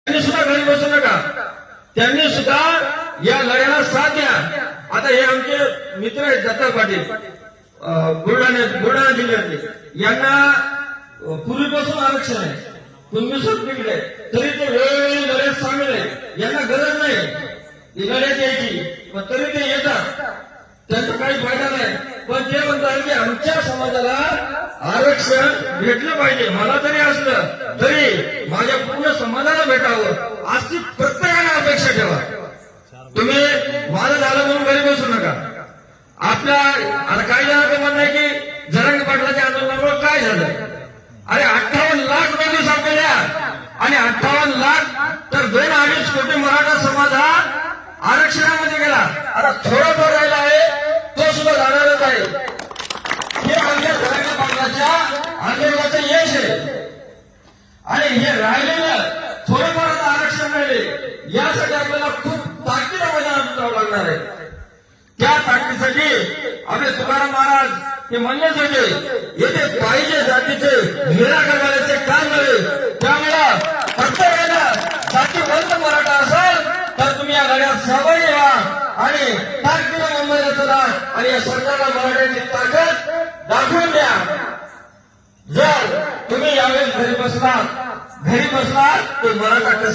त्यांनी सुद्धा घरी बसू नका, त्यांनी सुद्धा या लढ्याला साथ द्या. आता हे आमचे मित्र आहेत दत्ता पाटील बुलढाणा जिल्ह्यातले, यांना पूर्वीपासून आरक्षण आहे, तुम्ही सर्टिफिकेट आहे, तरी ते वेळोवेळी लढ्यात सामील आहे. यांना गरज नाही लढ्यात यायची, पण तरी ते येतात, त्यांचा काही फायदा नाही. पण ते म्हणतात की आमच्या समाजाला आरक्षण भेटलं पाहिजे, मला तरी असलं तरी माझ्या पूर्ण समाजाला भेटावं अशी प्रत्येकाने अपेक्षा ठेवा. तुम्ही माझं झालं म्हणून घरी बसू नका. आपल्या आता काही जणांचं म्हणणं आहे की जरांगे पाटलाच्या आंदोलनामुळे काय झालं, अरे 58 लाख नोंदी सापडल्या आणि 58 लाख तर 2-2.5 कोटी मराठा समाज हा आरक्षणामध्ये गेला. आता थोडंफार राहिला आहे, तो सुद्धा जाणारच आहे. हे आमच्या जरांगे पाटलाच्या आंदोलनाचं यश आहे. आणि हे राहिलेलं थोडंफार आरक्षण राहिले, यासाठी आपल्याला खूप ताकदीनं मैदानात उतरावं लागणार आहे. त्या ताकदीसाठी आपले तुकाराम महाराज हे म्हणलेच होते, येथे पाहिजे जातीचे निराकरण करण्याचे काम नव्हे. त्यामुळं प्रत्येकाला जातीवंत मराठा असाल तर तुम्ही या लढ्यात सहभागी व्हा आणि ताकदीनं मुंबईला चला आणि या सरकारला मराठ्यांची ताकद दाखवून द्या. जर तुम्ही यावेळेस घरी बसला तर मराठा कसं